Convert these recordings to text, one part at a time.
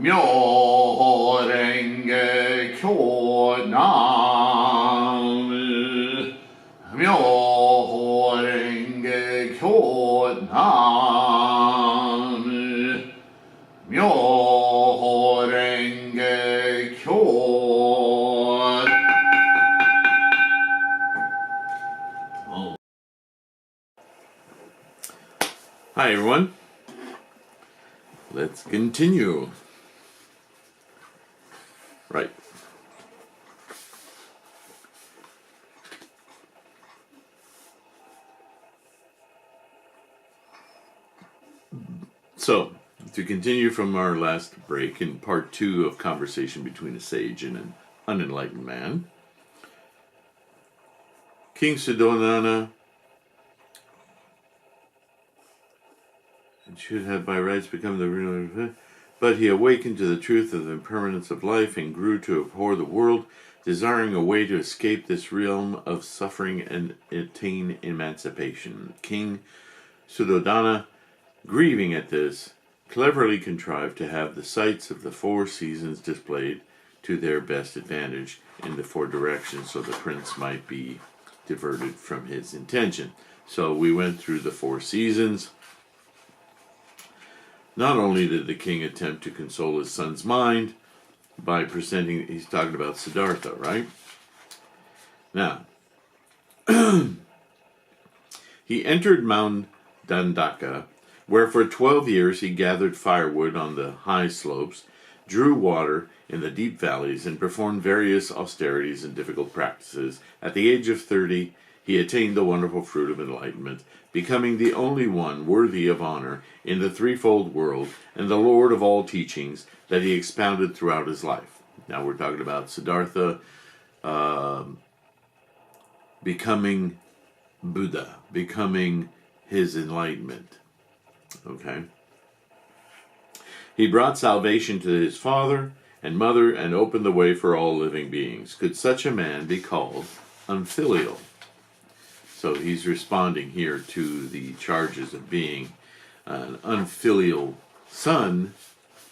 Myo Renge Kyo Nam Myo Renge Kyo Nam Myo Renge Kyo. Hi everyone. Let's continue. Right. So, to continue from our last break in part 2 of conversation between a sage and an unenlightened man, King Suddhodana should have by rights become the real, but he awakened to the truth of the impermanence of life and grew to abhor the world, desiring a way to escape this realm of suffering and attain emancipation. King Suddhodana, grieving at this, cleverly contrived to have the sights of the 4 seasons displayed to their best advantage in the 4 directions, so the prince might be diverted from his intention. So we went through the 4 seasons. Not only did the king attempt to console his son's mind by presenting, he's talking about Siddhartha, right? Now, he entered Mount Dandaka, where for 12 years he gathered firewood on the high slopes, drew water in the deep valleys, and performed various austerities and difficult practices. At the age of 30, he attained the wonderful fruit of enlightenment, becoming the only one worthy of honor in the threefold world and the lord of all teachings that he expounded throughout his life. Now we're talking about Siddhartha becoming Buddha, becoming his enlightenment. Okay. He brought salvation to his father and mother and opened the way for all living beings. Could such a man be called unfilial? So he's responding here to the charges of being an unfilial son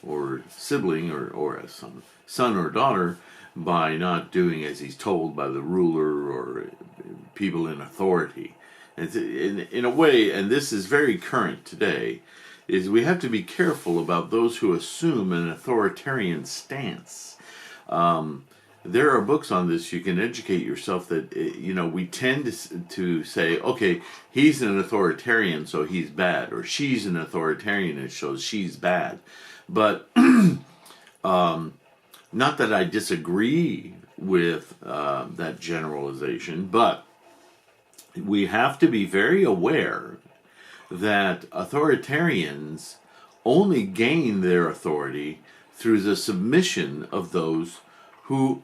or sibling or a son or daughter by not doing as he's told by the ruler or people in authority. And in a way, and this is very current today, is we have to be careful about those who assume an authoritarian stance. There are books on this. You can educate yourself that, we tend to say, okay, he's an authoritarian, so he's bad, or she's an authoritarian, so she's bad. But not that I disagree with that generalization, but we have to be very aware that authoritarians only gain their authority through the submission of those who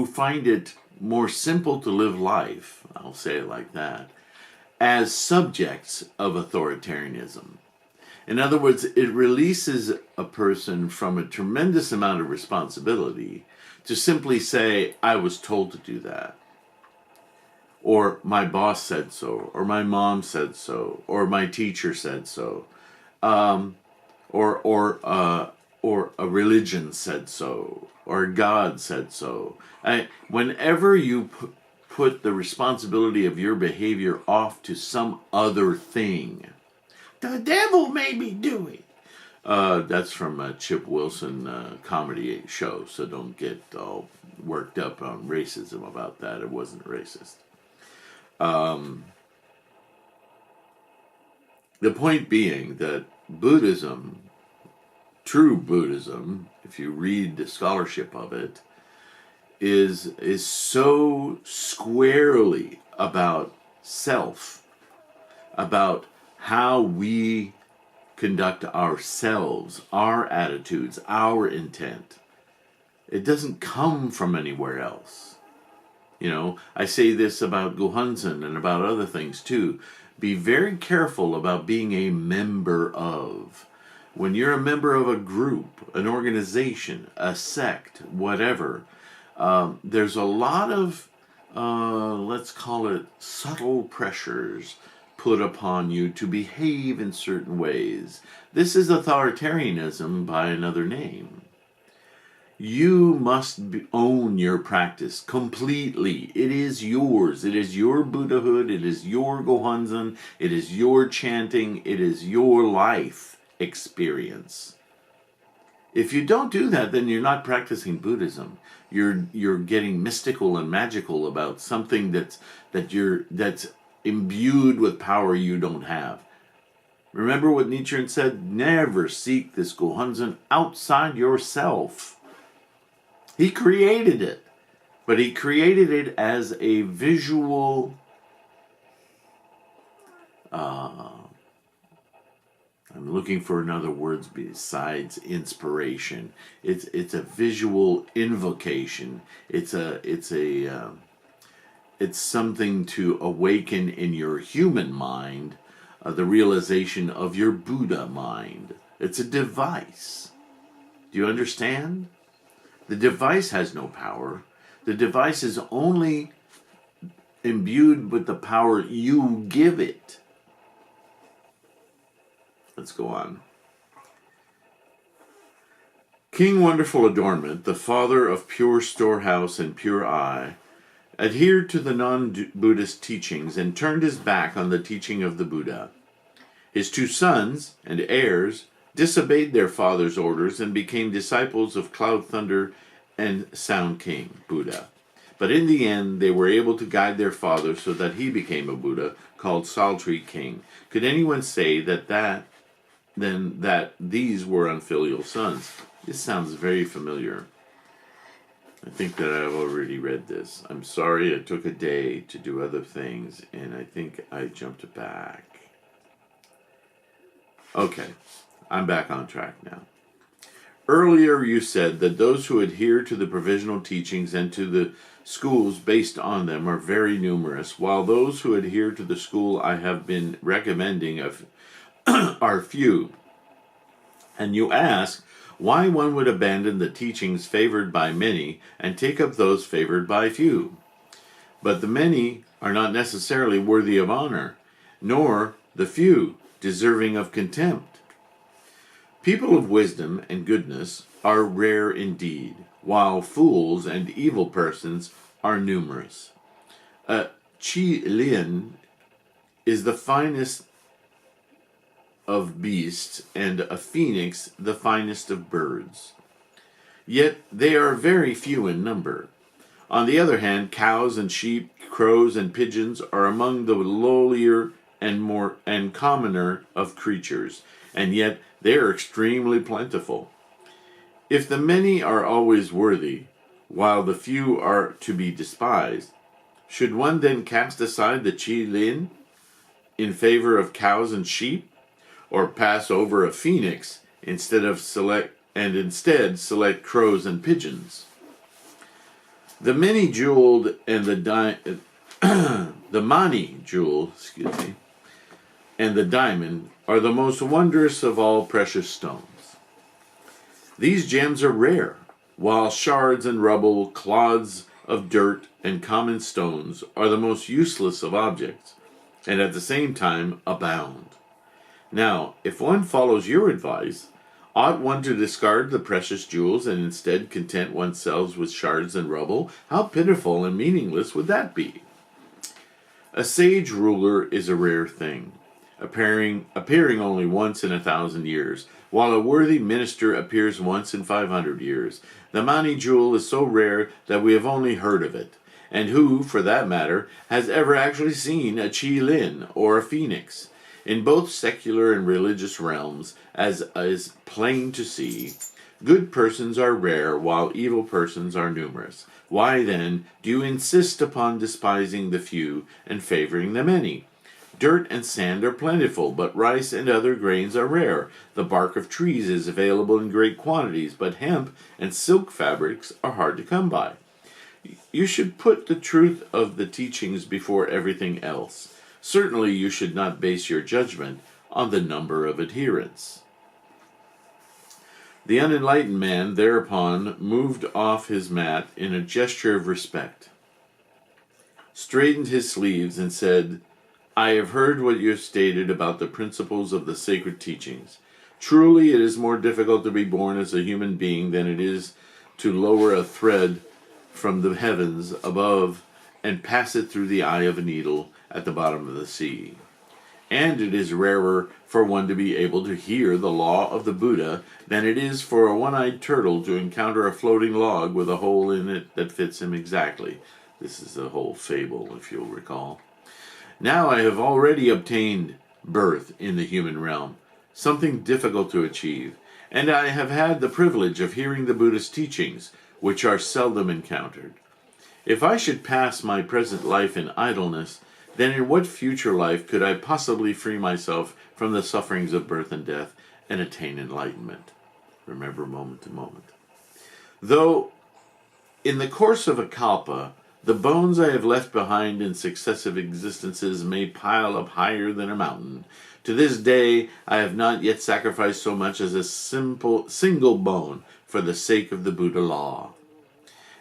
find it more simple to live life, I'll say it like that, as subjects of authoritarianism. In other words, it releases a person from a tremendous amount of responsibility to simply say, I was told to do that, or my boss said so, or my mom said so, or my teacher said so, or a religion said so, or God said so. Whenever you put the responsibility of your behavior off to some other thing, the devil made me do it. That's from a Chip Wilson comedy show, so don't get all worked up on racism about that. It wasn't racist. The point being that Buddhism, true Buddhism, if you read the scholarship of it, is so squarely about self, about how we conduct ourselves, our attitudes, our intent. It doesn't come from anywhere else. I say this about Gohonzon and about other things too. Be very careful about being a member of. When you're a member of a group, an organization, a sect, whatever, there's a lot of, let's call it subtle pressures put upon you to behave in certain ways. This is authoritarianism by another name. You must own your practice completely. It is yours. It is your Buddhahood. It is your Gohonzon. It is your chanting. It is your life experience. If you don't do that, then you're not practicing Buddhism. You're getting mystical and magical about something that's imbued with power you don't have. Remember what Nichiren said? Never seek this Gohonzon outside yourself. He created it, but he created it as a visual, I'm looking for another words besides inspiration. It's a visual invocation. It's something to awaken in your human mind the realization of your Buddha mind. It's a device. Do you understand? The device has no power. The device is only imbued with the power you give it. Let's go on. King Wonderful Adornment, the father of pure storehouse and pure eye, adhered to the non-Buddhist teachings and turned his back on the teaching of the Buddha. His two sons and heirs disobeyed their father's orders and became disciples of Cloud Thunder and Sound King, Buddha. But in the end, they were able to guide their father so that he became a Buddha called Sultry King. Could anyone say that these were unfilial sons? This sounds very familiar. I think that I've already read this. I'm sorry, I took a day to do other things, and I think I jumped back. Okay, I'm back on track now. Earlier you said that those who adhere to the provisional teachings and to the schools based on them are very numerous, while those who adhere to the school I have been recommending are few. And you ask why one would abandon the teachings favored by many and take up those favored by few. But the many are not necessarily worthy of honor, nor the few deserving of contempt. People of wisdom and goodness are rare indeed, while fools and evil persons are numerous. A Chi Lin is the finest of beasts, and a phoenix the finest of birds. Yet they are very few in number. On the other hand, cows and sheep, crows and pigeons are among the lowlier and commoner of creatures, and yet they are extremely plentiful. If the many are always worthy, while the few are to be despised, should one then cast aside the Chi Lin in favor of cows and sheep, or pass over a phoenix instead select crows and pigeons? The many-jeweled and the mani-jewel, and the diamond are the most wondrous of all precious stones. These gems are rare, while shards and rubble, clods of dirt, and common stones are the most useless of objects, and at the same time abound. Now, if one follows your advice, ought one to discard the precious jewels and instead content oneself with shards and rubble? How pitiful and meaningless would that be? A sage ruler is a rare thing, appearing only once in 1,000 years, while a worthy minister appears once in 500 years. The Mani jewel is so rare that we have only heard of it, and who, for that matter, has ever actually seen a Chi Lin or a phoenix? In both secular and religious realms, as is plain to see, good persons are rare, while evil persons are numerous. Why, then, do you insist upon despising the few and favoring the many? Dirt and sand are plentiful, but rice and other grains are rare. The bark of trees is available in great quantities, but hemp and silk fabrics are hard to come by. You should put the truth of the teachings before everything else. Certainly you should not base your judgment on the number of adherents. The unenlightened man thereupon moved off his mat in a gesture of respect, straightened his sleeves, and said, I have heard what you have stated about the principles of the sacred teachings. Truly, it is more difficult to be born as a human being than it is to lower a thread from the heavens above and pass it through the eye of a needle at the bottom of the sea. And it is rarer for one to be able to hear the law of the Buddha than it is for a one-eyed turtle to encounter a floating log with a hole in it that fits him exactly. This is a whole fable, if you'll recall. Now I have already obtained birth in the human realm, something difficult to achieve, and I have had the privilege of hearing the Buddhist teachings, which are seldom encountered. If I should pass my present life in idleness, then in what future life could I possibly free myself from the sufferings of birth and death and attain enlightenment? Remember moment to moment. Though, in the course of a kalpa, the bones I have left behind in successive existences may pile up higher than a mountain, to this day I have not yet sacrificed so much as a single bone for the sake of the Buddha law.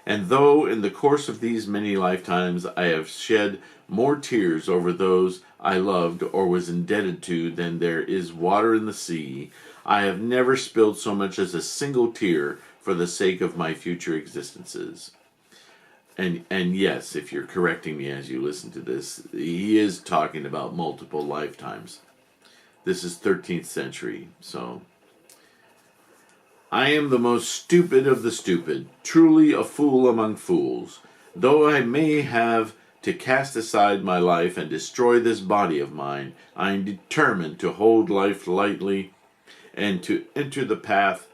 And though in the course of these many lifetimes I have shed more tears over those I loved or was indebted to than there is water in the sea, I have never spilled so much as a single tear for the sake of my future existences. And yes, if you're correcting me as you listen to this, he is talking about multiple lifetimes. This is 13th century, so... I am the most stupid of the stupid, truly a fool among fools. Though I may have to cast aside my life and destroy this body of mine, I am determined to hold life lightly and to enter the path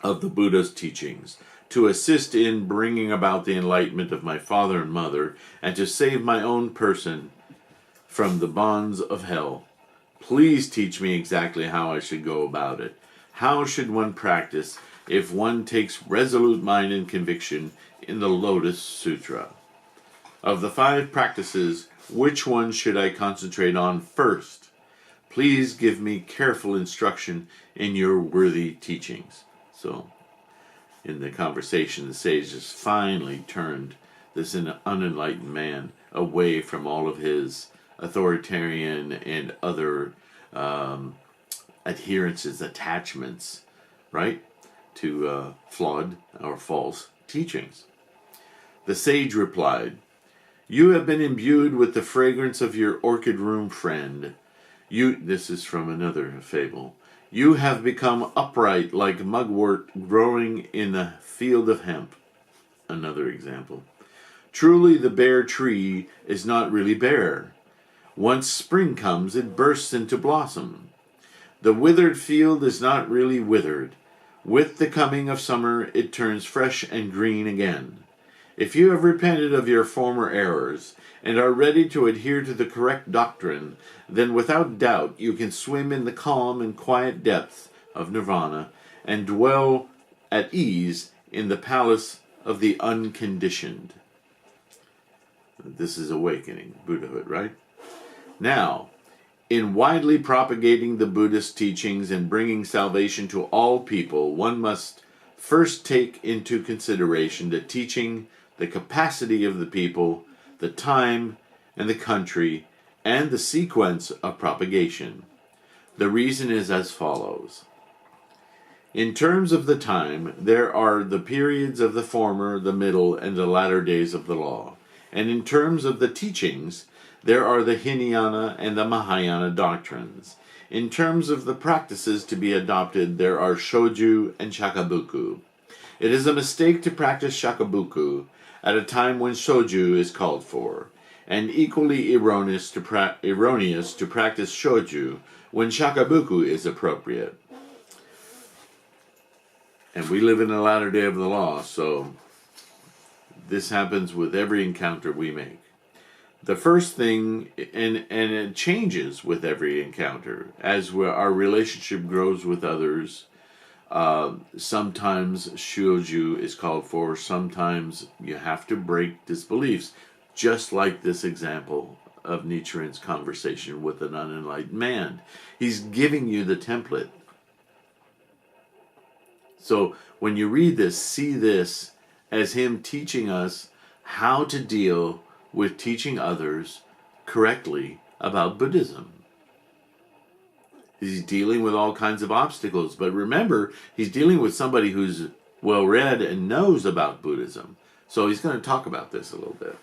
of the Buddha's teachings, to assist in bringing about the enlightenment of my father and mother, and to save my own person from the bonds of hell. Please teach me exactly how I should go about it. How should one practice if one takes resolute mind and conviction in the Lotus Sutra? Of the 5 practices, which one should I concentrate on first? Please give me careful instruction in your worthy teachings. So, in the conversation, the sage has finally turned this unenlightened man away from all of his authoritarian and other adherences, attachments, right, to flawed or false teachings. The sage replied, "You have been imbued with the fragrance of your orchid room friend. This is from another fable. You have become upright like mugwort growing in a field of hemp." Another example. "Truly the bare tree is not really bare. Once spring comes, it bursts into blossom. The withered field is not really withered. With the coming of summer, it turns fresh and green again. If you have repented of your former errors and are ready to adhere to the correct doctrine, then without doubt you can swim in the calm and quiet depths of nirvana and dwell at ease in the palace of the unconditioned." This is awakening, Buddhahood, right? Now, in widely propagating the Buddhist teachings and bringing salvation to all people, one must first take into consideration the teaching, the capacity of the people, the time and the country, and the sequence of propagation. The reason is as follows. In terms of the time, there are the periods of the former, the middle, and the latter days of the law. And in terms of the teachings, there are the Hinayana and the Mahayana doctrines. In terms of the practices to be adopted, there are Shoju and Shakabuku. It is a mistake to practice Shakabuku at a time when Shoju is called for, and equally erroneous to practice Shoju when Shakabuku is appropriate. And we live in the latter day of the law, so this happens with every encounter we make. The first thing, and it changes with every encounter, as our relationship grows with others. Sometimes shoju is called for, sometimes you have to break disbeliefs, just like this example of Nichiren's conversation with an unenlightened man. He's giving you the template. So when you read this, see this as him teaching us how to deal with teaching others correctly about Buddhism. He's dealing with all kinds of obstacles. But remember, he's dealing with somebody who's well-read and knows about Buddhism. So he's going to talk about this a little bit.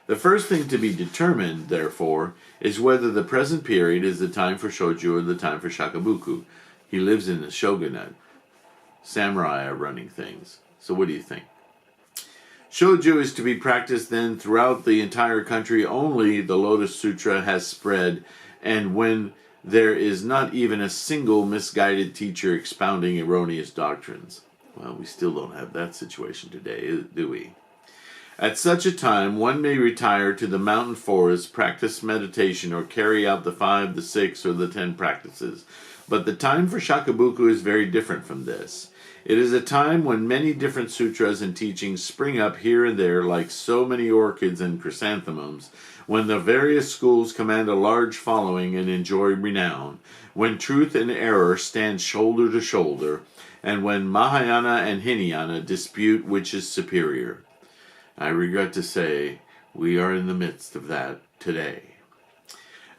The first thing to be determined, therefore, is whether the present period is the time for Shoju or the time for Shakabuku. He lives in the shogunate. Samurai are running things. So what do you think? Shoju is to be practiced then throughout the entire country. Only the Lotus Sutra has spread, and when there is not even a single misguided teacher expounding erroneous doctrines. Well, we still don't have that situation today, do we? At such a time, one may retire to the mountain forest, practice meditation, or carry out the 5, the 6, or the 10 practices. But the time for Shakabuku is very different from this. It is a time when many different sutras and teachings spring up here and there like so many orchids and chrysanthemums, when the various schools command a large following and enjoy renown, when truth and error stand shoulder to shoulder, and when Mahayana and Hinayana dispute which is superior. I regret to say, we are in the midst of that today.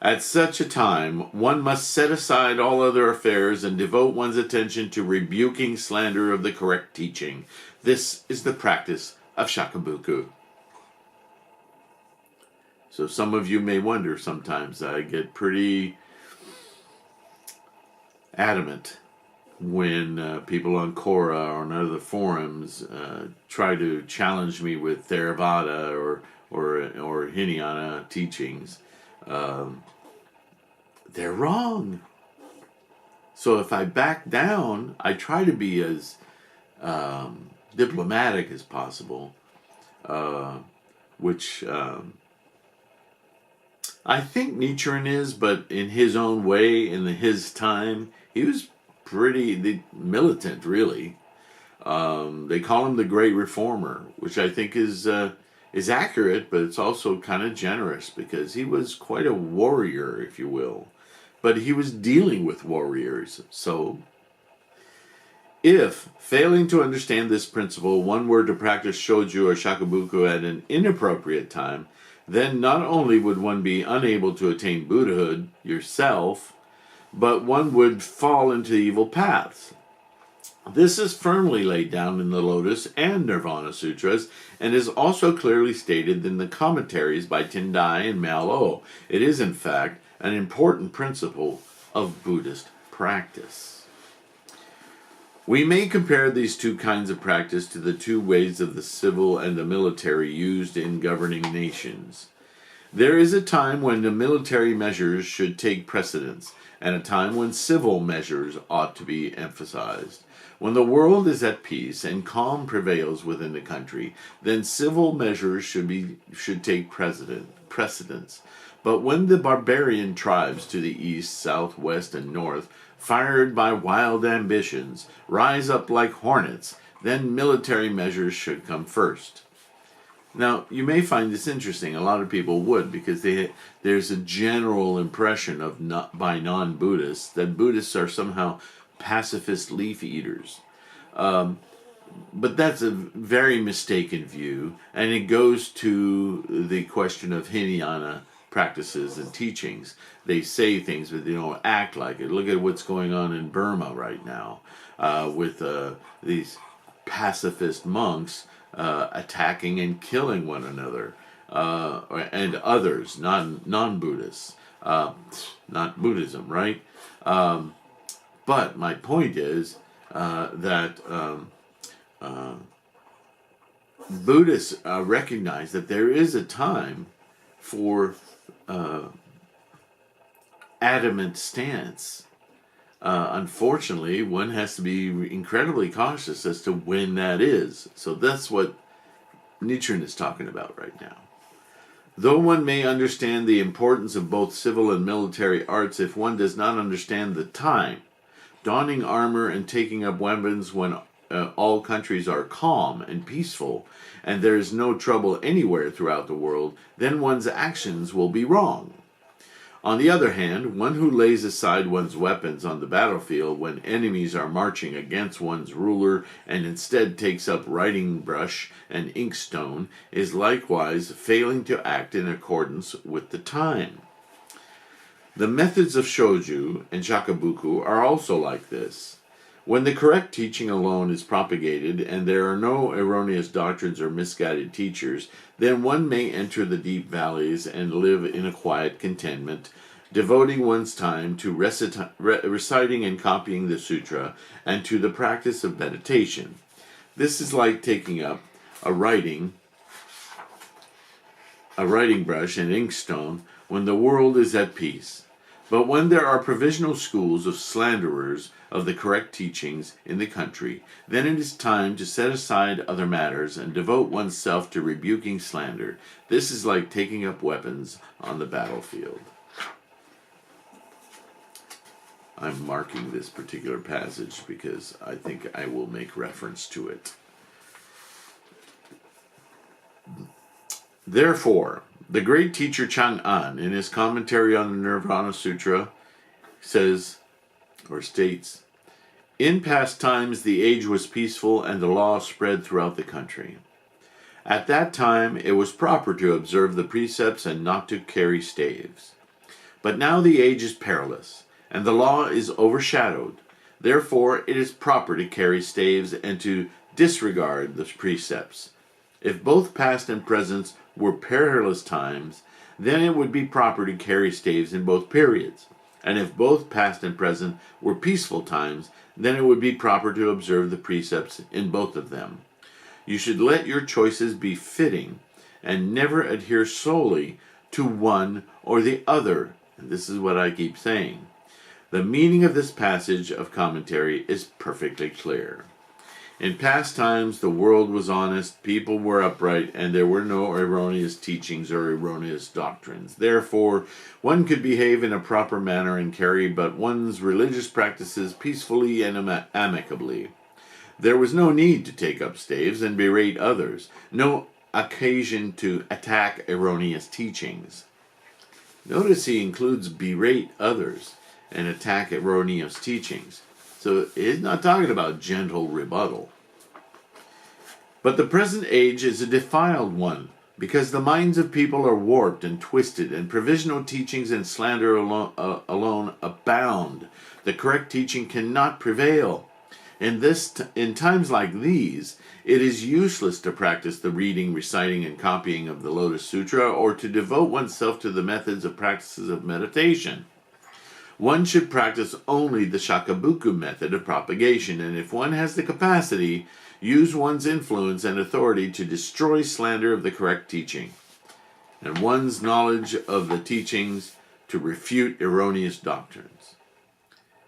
At such a time, one must set aside all other affairs and devote one's attention to rebuking slander of the correct teaching. This is the practice of Shakabuku. So some of you may wonder sometimes, I get pretty adamant when people on Quora or on other forums try to challenge me with Theravada or Hinayana teachings. They're wrong. So if I back down, I try to be as diplomatic as possible, which I think Nichiren is, but in his own way, in his time, he was pretty militant, really. They call him the Great Reformer, which I think is accurate, but it's also kind of generous because he was quite a warrior, if you will. But he was dealing with warriors. So, if, failing to understand this principle, one were to practice Shoju or Shakabuku at an inappropriate time, then not only would one be unable to attain Buddhahood yourself, but one would fall into evil paths. This is firmly laid down in the Lotus and Nirvana Sutras, and is also clearly stated in the commentaries by Tendai and Miao. It is, in fact, an important principle of Buddhist practice. We may compare these two kinds of practice to the two ways of the civil and the military used in governing nations. There is a time when the military measures should take precedence, and a time when civil measures ought to be emphasized. When the world is at peace and calm prevails within the country, then civil measures should take precedence. But when the barbarian tribes to the east, south, west, and north, fired by wild ambitions, rise up like hornets, then military measures should come first. Now, you may find this interesting. A lot of people would, because there's a general impression by non-Buddhists that Buddhists are somehow pacifist leaf eaters. But that's a very mistaken view, and it goes to the question of Hinayana practices and teachings. They say things, but they don't act like it. Look at what's going on in Burma right now with these pacifist monks attacking and killing one another and others, non-Buddhists, not Buddhism, right? But my point is that Buddhists recognize that there is a time for adamant stance. Unfortunately, one has to be incredibly cautious as to when that is. So that's what Nichiren is talking about right now. Though one may understand the importance of both civil and military arts, if one does not understand the time, donning armor and taking up weapons when all countries are calm and peaceful, and there is no trouble anywhere throughout the world, then one's actions will be wrong. On the other hand, one who lays aside one's weapons on the battlefield when enemies are marching against one's ruler and instead takes up writing brush and inkstone is likewise failing to act in accordance with the time. The methods of shoju and shakubuku are also like this. When the correct teaching alone is propagated and there are no erroneous doctrines or misguided teachers, then one may enter the deep valleys and live in a quiet contentment, devoting one's time to reciting and copying the sutra and to the practice of meditation. This is like taking up a writing brush and inkstone when the world is at peace. But when there are provisional schools of slanderers of the correct teachings in the country, then it is time to set aside other matters and devote oneself to rebuking slander. This is like taking up weapons on the battlefield. I'm marking this particular passage because I think I will make reference to it. Therefore, the great teacher Chang'an, in his commentary on the Nirvana Sutra, says, or states, "In past times the age was peaceful and the law spread throughout the country. At that time it was proper to observe the precepts and not to carry staves. But now the age is perilous, and the law is overshadowed. Therefore it is proper to carry staves and to disregard the precepts. If both past and present were perilous times, then it would be proper to carry staves in both periods. And if both past and present were peaceful times, then it would be proper to observe the precepts in both of them. You should let your choices be fitting, and never adhere solely to one or the other." And this is what I keep saying. The meaning of this passage of commentary is perfectly clear. In past times, the world was honest, people were upright, and there were no erroneous teachings or erroneous doctrines. Therefore, one could behave in a proper manner and carry but one's religious practices peacefully and amicably. There was no need to take up staves and berate others, no occasion to attack erroneous teachings. Notice he includes berate others and attack erroneous teachings. So he's not talking about gentle rebuttal. But the present age is a defiled one, because the minds of people are warped and twisted, and provisional teachings and slander alone abound. The correct teaching cannot prevail. In times like these, it is useless to practice the reading, reciting, and copying of the Lotus Sutra, or to devote oneself to the methods of practices of meditation. One should practice only the shakubuku method of propagation, and if one has the capacity, use one's influence and authority to destroy slander of the correct teaching, and one's knowledge of the teachings to refute erroneous doctrines.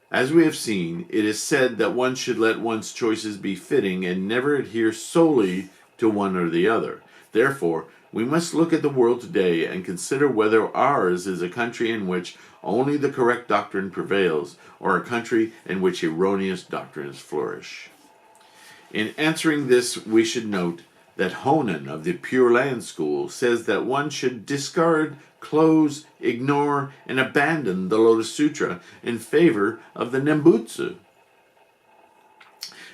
As we have seen, it is said that one should let one's choices be fitting and never adhere solely to one or the other. Therefore, we must look at the world today and consider whether ours is a country in which only the correct doctrine prevails, or a country in which erroneous doctrines flourish. In answering this, we should note that Honen of the Pure Land School says that one should discard, close, ignore, and abandon the Lotus Sutra in favor of the Nembutsu.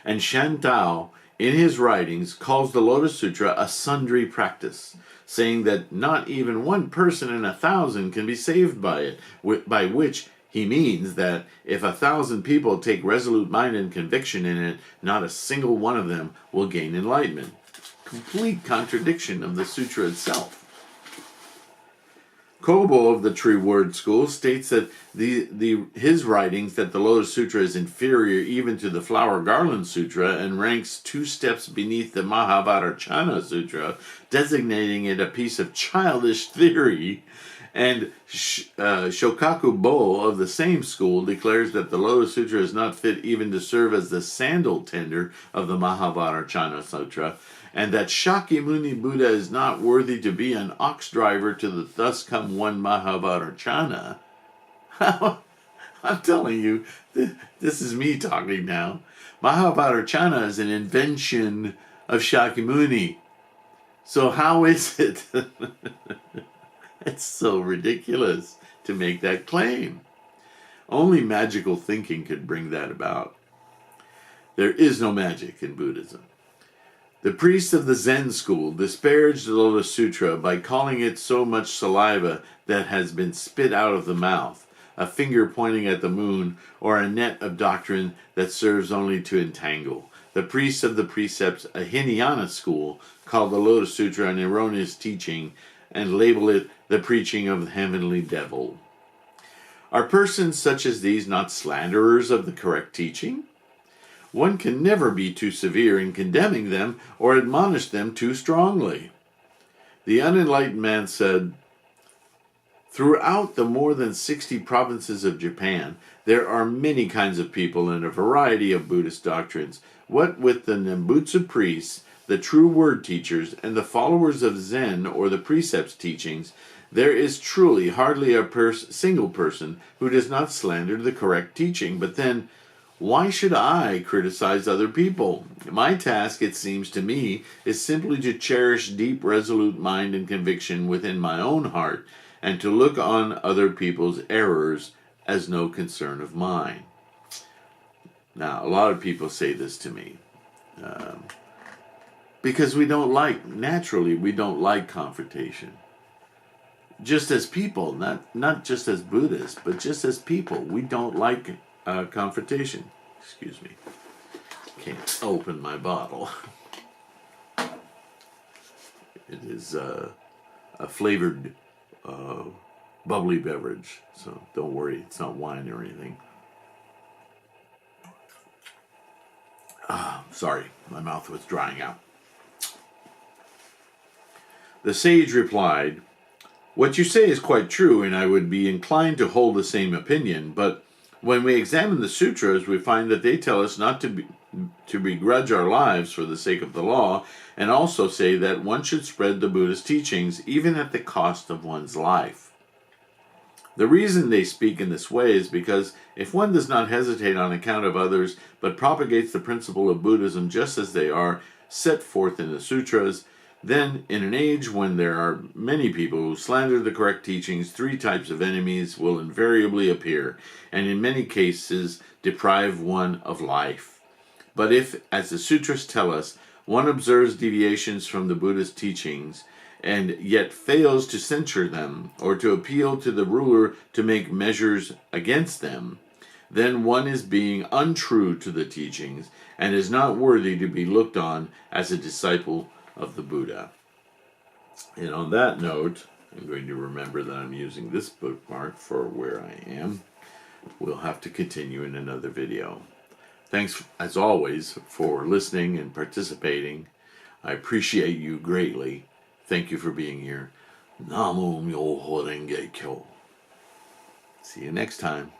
And Shantao, in his writings, calls the Lotus Sutra a sundry practice, saying that not even one person in 1,000 can be saved by it, by which he means that if 1,000 people take resolute mind and conviction in it, not a single one of them will gain enlightenment. Complete contradiction of the sutra itself. Kobo of the True Word School states that his writings that the Lotus Sutra is inferior even to the Flower Garland Sutra and ranks 2 steps beneath the Mahavajracana Sutra, designating it a piece of childish theory. And Shokaku Bo of the same school declares that the Lotus Sutra is not fit even to serve as the sandal tender of the Mahavajracana Sutra, and that Shakyamuni Buddha is not worthy to be an ox driver to the thus come one Mahavajracana. I'm telling you, this is me talking now. Mahavajracana is an invention of Shakyamuni. So how is it? It's so ridiculous. to make that claim. Only magical thinking could bring that about. There is no magic in Buddhism. The priests of the Zen school disparaged the Lotus Sutra by calling it so much saliva that has been spit out of the mouth, a finger pointing at the moon, or a net of doctrine that serves only to entangle. The priests of the precepts, a Hinayana school, called the Lotus Sutra an erroneous teaching and label it the preaching of the heavenly devil. Are persons such as these not slanderers of the correct teaching? One can never be too severe in condemning them or admonish them too strongly. The unenlightened man said, "Throughout the more than 60 provinces of Japan, there are many kinds of people and a variety of Buddhist doctrines. What with the Nembutsu priests, the true word teachers, and the followers of Zen or the precepts teachings, there is truly hardly a single person who does not slander the correct teaching. But then, why should I criticize other people? My task, it seems to me, is simply to cherish deep, resolute mind and conviction within my own heart, and to look on other people's errors as no concern of mine." Now, a lot of people say this to me because we don't like confrontation. Just as people, not just as Buddhists, but just as people, we don't like confrontation. Excuse me. Can't open my bottle. It is a flavored bubbly beverage, so don't worry, it's not wine or anything. Sorry, my mouth was drying out. The sage replied, "What you say is quite true, and I would be inclined to hold the same opinion, but when we examine the sutras, we find that they tell us not to begrudge our lives for the sake of the law, and also say that one should spread the Buddhist teachings even at the cost of one's life. The reason they speak in this way is because if one does not hesitate on account of others, but propagates the principle of Buddhism just as they are set forth in the sutras, then in an age when there are many people who slander the correct teachings, 3 types of enemies will invariably appear, and in many cases deprive one of life. But if, as the sutras tell us, one observes deviations from the Buddhist teachings, and yet fails to censure them, or to appeal to the ruler to make measures against them, then one is being untrue to the teachings, and is not worthy to be looked on as a disciple of the Buddha." And on that note, I'm going to remember that I'm using this bookmark for where I am. We'll have to continue in another video. Thanks, as always, for listening and participating. I appreciate you greatly. Thank you for being here. Namo Myoho Renge Kyo. See you next time.